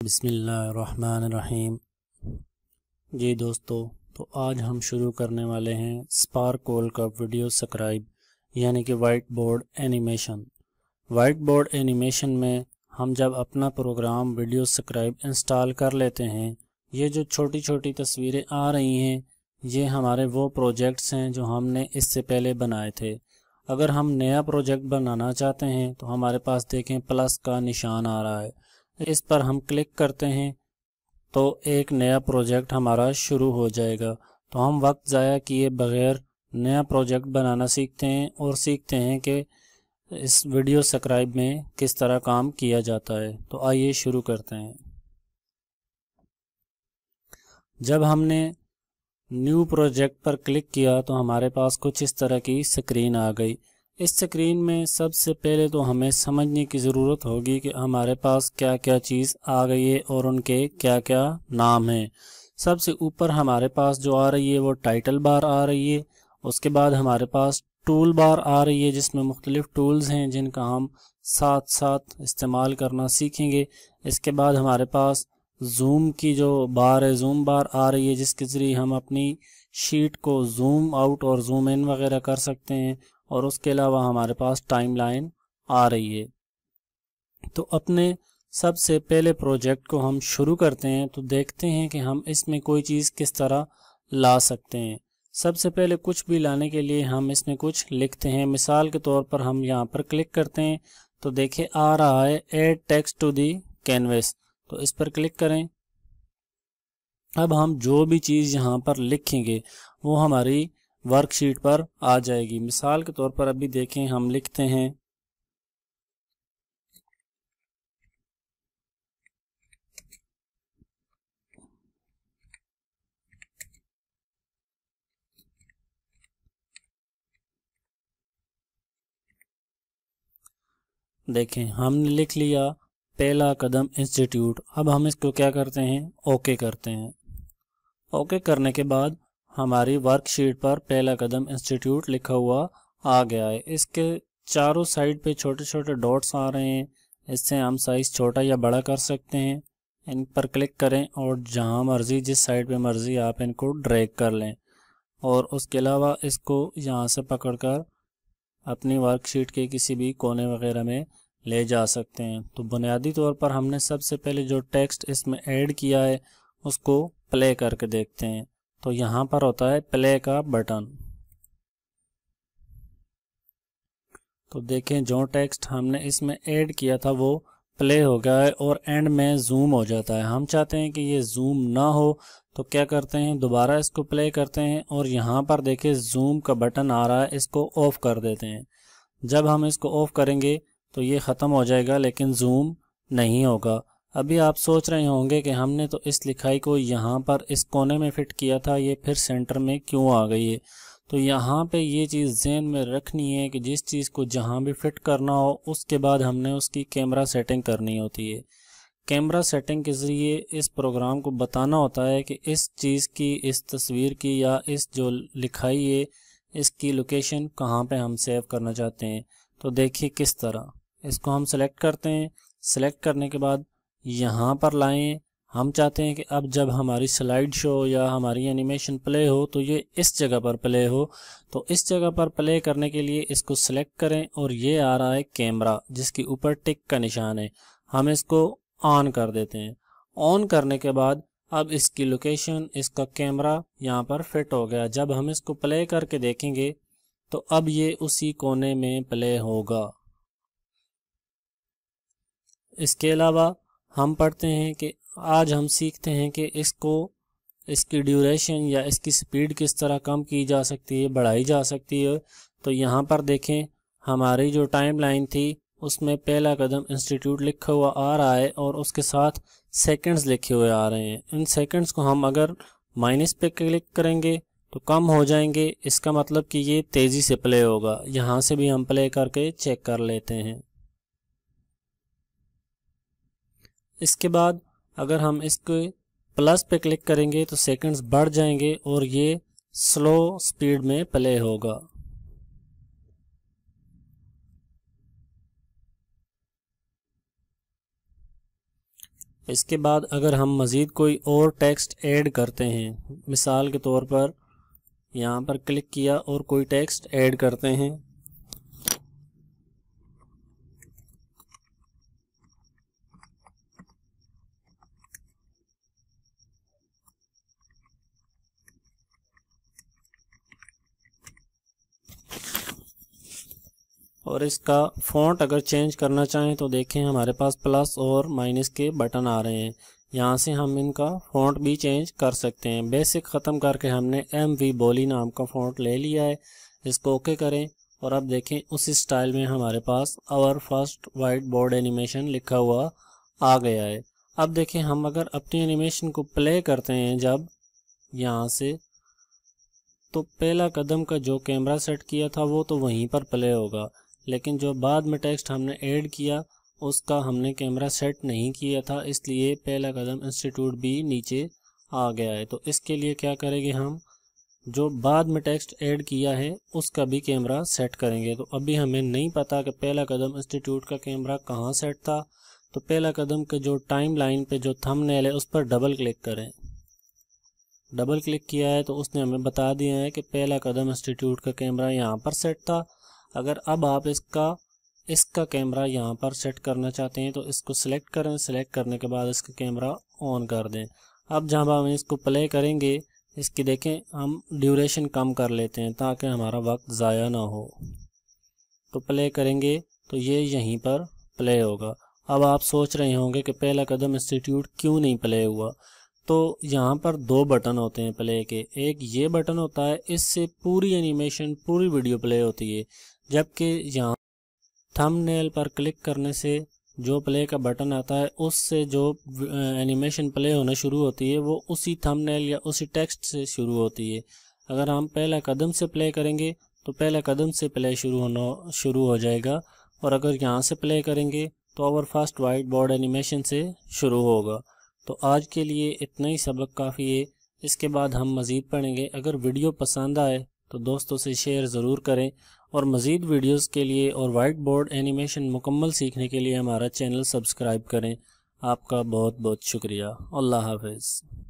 बिस्मिल्लाहिर्रहमानिर्रहीम। जी दोस्तों, तो आज हम शुरू करने वाले हैं स्पार्कोल का वीडियो स्क्राइब यानी कि white board animation. White board animation में हम जब अपना प्रोग्राम वीडियो स्क्राइब इंस्टॉल कर लेते हैं, ये जो छोटी छोटी तस्वीरें आ रही हैं ये हमारे वो प्रोजेक्ट्स हैं जो हमने इससे पहले बनाए थे। अगर हम नया प्रोजेक्ट बनाना चाहते हैं तो हमारे पास देखें प्लस का निशान आ रहा है, इस पर हम क्लिक करते हैं तो एक नया प्रोजेक्ट हमारा शुरू हो जाएगा। तो हम वक्त ज़ाया किए बगैर नया प्रोजेक्ट बनाना सीखते हैं और सीखते हैं कि इस वीडियो स्क्राइब में किस तरह काम किया जाता है। तो आइए शुरू करते हैं। जब हमने न्यू प्रोजेक्ट पर क्लिक किया तो हमारे पास कुछ इस तरह की स्क्रीन आ गई। इस स्क्रीन में सबसे पहले तो हमें समझने की ज़रूरत होगी कि हमारे पास क्या क्या चीज़ आ गई है और उनके क्या क्या नाम हैं। सबसे ऊपर हमारे पास जो आ रही है वो टाइटल बार आ रही है। उसके बाद हमारे पास टूल बार आ रही है जिसमें मुख्तलिफ टूल्स हैं जिनका हम साथ साथ इस्तेमाल करना सीखेंगे। इसके बाद हमारे पास जूम की जो बार है, जूम बार आ रही है जिसके ज़रिए हम अपनी शीट को जूम आउट और जूम इन वगैरह कर सकते हैं। और उसके अलावा हमारे पास टाइमलाइन आ रही है। तो अपने सबसे पहले प्रोजेक्ट को हम शुरू करते हैं तो देखते हैं कि हम इसमें कोई चीज़ किस तरह ला सकते हैं। सबसे पहले कुछ भी लाने के लिए हम इसमें कुछ लिखते हैं। मिसाल के तौर पर हम यहाँ पर क्लिक करते हैं तो देखिए आ रहा है add text to the canvas, तो इस पर क्लिक करें। अब हम जो भी चीज़ यहाँ पर लिखेंगे वो हमारी वर्कशीट पर आ जाएगी। मिसाल के तौर पर अभी देखें, हम लिखते हैं देखें हमने लिख लिया पहला कदम इंस्टीट्यूट। अब हम इसको क्या करते हैं, ओके करते हैं। ओके करने के बाद हमारी वर्कशीट पर पहला कदम इंस्टीट्यूट लिखा हुआ आ गया है। इसके चारों साइड पे छोटे छोटे डॉट्स आ रहे हैं, इससे हम साइज़ छोटा या बड़ा कर सकते हैं। इन पर क्लिक करें और जहां मर्ज़ी, जिस साइड पे मर्ज़ी आप इनको ड्रैग कर लें और उसके अलावा इसको यहाँ से पकड़कर अपनी वर्कशीट के किसी भी कोने वगैरह में ले जा सकते हैं। तो बुनियादी तौर पर हमने सबसे पहले जो टेक्स्ट इसमें ऐड किया है उसको प्ले करके देखते हैं। तो यहाँ पर होता है प्ले का बटन। तो देखें जो टेक्स्ट हमने इसमें ऐड किया था वो प्ले हो गया है और एंड में जूम हो जाता है। हम चाहते हैं कि ये जूम ना हो तो क्या करते हैं, दोबारा इसको प्ले करते हैं और यहाँ पर देखें जूम का बटन आ रहा है, इसको ऑफ कर देते हैं। जब हम इसको ऑफ करेंगे तो ये ख़त्म हो जाएगा लेकिन जूम नहीं होगा। अभी आप सोच रहे होंगे कि हमने तो इस लिखाई को यहाँ पर इस कोने में फ़िट किया था, ये फिर सेंटर में क्यों आ गई है। तो यहाँ पे ये चीज़ ज़हन में रखनी है कि जिस चीज़ को जहाँ भी फिट करना हो उसके बाद हमने उसकी कैमरा सेटिंग करनी होती है। कैमरा सेटिंग के ज़रिए इस प्रोग्राम को बताना होता है कि इस चीज़ की, इस तस्वीर की या इस जो लिखाई है इसकी लोकेशन कहाँ पे हम सेव करना चाहते हैं। तो देखिए किस तरह इसको हम सेलेक्ट करते हैं। सेलेक्ट करने के बाद यहाँ पर लाएं। हम चाहते हैं कि अब जब हमारी स्लाइड शो या हमारी एनिमेशन प्ले हो तो ये इस जगह पर प्ले हो। तो इस जगह पर प्ले करने के लिए इसको सेलेक्ट करें और ये आ रहा है कैमरा जिसके ऊपर टिक का निशान है, हम इसको ऑन कर देते हैं। ऑन करने के बाद अब इसकी लोकेशन, इसका कैमरा यहाँ पर फिट हो गया। जब हम इसको प्ले करके देखेंगे तो अब ये उसी कोने में प्ले होगा। इसके अलावा हम पढ़ते हैं कि आज हम सीखते हैं कि इसकी ड्यूरेशन या इसकी स्पीड किस तरह कम की जा सकती है, बढ़ाई जा सकती है। तो यहाँ पर देखें हमारी जो टाइम लाइन थी उसमें पहला कदम इंस्टीट्यूट लिखा हुआ आ रहा है और उसके साथ सेकंड्स लिखे हुए आ रहे हैं। इन सेकंड्स को हम अगर माइनस पे क्लिक करेंगे तो कम हो जाएंगे, इसका मतलब कि ये तेज़ी से प्ले होगा। यहाँ से भी हम प्ले करके चेक कर लेते हैं। इसके बाद अगर हम इसके प्लस पे क्लिक करेंगे तो सेकंड्स बढ़ जाएंगे और ये स्लो स्पीड में प्ले होगा। इसके बाद अगर हम मज़ीद कोई और टेक्स्ट ऐड करते हैं, मिसाल के तौर पर यहाँ पर क्लिक किया और कोई टेक्स्ट ऐड करते हैं, और इसका फ़ॉन्ट अगर चेंज करना चाहें तो देखें हमारे पास प्लस और माइनस के बटन आ रहे हैं, यहाँ से हम इनका फ़ॉन्ट भी चेंज कर सकते हैं। बेसिक ख़त्म करके हमने MV बोली नाम का फ़ॉन्ट ले लिया है, इसको ओके करें और अब देखें उसी स्टाइल में हमारे पास our first white board animation लिखा हुआ आ गया है। अब देखें हम अगर अपनी एनिमेशन को प्ले करते हैं जब यहाँ से, तो पहला कदम का जो कैमरा सेट किया था वो तो वहीं पर प्ले होगा, लेकिन जो बाद में टेक्स्ट हमने ऐड किया उसका हमने कैमरा सेट नहीं किया था, इसलिए पहला कदम इंस्टीट्यूट भी नीचे आ गया है। तो इसके लिए क्या करेंगे, हम जो बाद में टेक्स्ट ऐड किया है उसका भी कैमरा सेट करेंगे। तो अभी हमें नहीं पता कि पहला कदम इंस्टीट्यूट का कैमरा कहाँ सेट था, तो पहला कदम के जो टाइम लाइन पे जो थंबनेल है उस पर डबल क्लिक करें। डबल क्लिक किया है तो उसने हमें बता दिया है कि पहला कदम इंस्टीट्यूट का कैमरा यहाँ पर सेट था। अगर अब आप इसका कैमरा यहाँ पर सेट करना चाहते हैं तो इसको सिलेक्ट करें, सिलेक्ट करने के बाद इसका कैमरा ऑन कर दें। अब जब हम इसको प्ले करेंगे, इसकी देखें हम ड्यूरेशन कम कर लेते हैं ताकि हमारा वक्त ज़ाया ना हो। तो प्ले करेंगे तो ये यहीं पर प्ले होगा। अब आप सोच रहे होंगे कि पहला कदम इंस्टीट्यूट क्यों नहीं प्ले हुआ, तो यहाँ पर दो बटन होते हैं प्ले के, एक ये बटन होता है, इससे पूरी एनिमेशन पूरी वीडियो प्ले होती है, जबकि यहाँ थंबनेल पर क्लिक करने से जो प्ले का बटन आता है उससे जो एनिमेशन प्ले होना शुरू होती है वो उसी थंबनेल या उसी टेक्स्ट से शुरू होती है। अगर हम पहला कदम से प्ले करेंगे तो पहला कदम से प्ले शुरू हो जाएगा, और अगर यहाँ से प्ले करेंगे तो our first white board animation से शुरू होगा। तो आज के लिए इतना ही सबक काफ़ी है, इसके बाद हम मज़ीद पढ़ेंगे। अगर वीडियो पसंद आए तो दोस्तों से शेयर ज़रूर करें, और मज़ीद वीडियोस के लिए और वाइट बोर्ड एनिमेशन मुकम्मल सीखने के लिए हमारा चैनल सब्सक्राइब करें। आपका बहुत बहुत शुक्रिया। अल्लाह हाफ़िज़।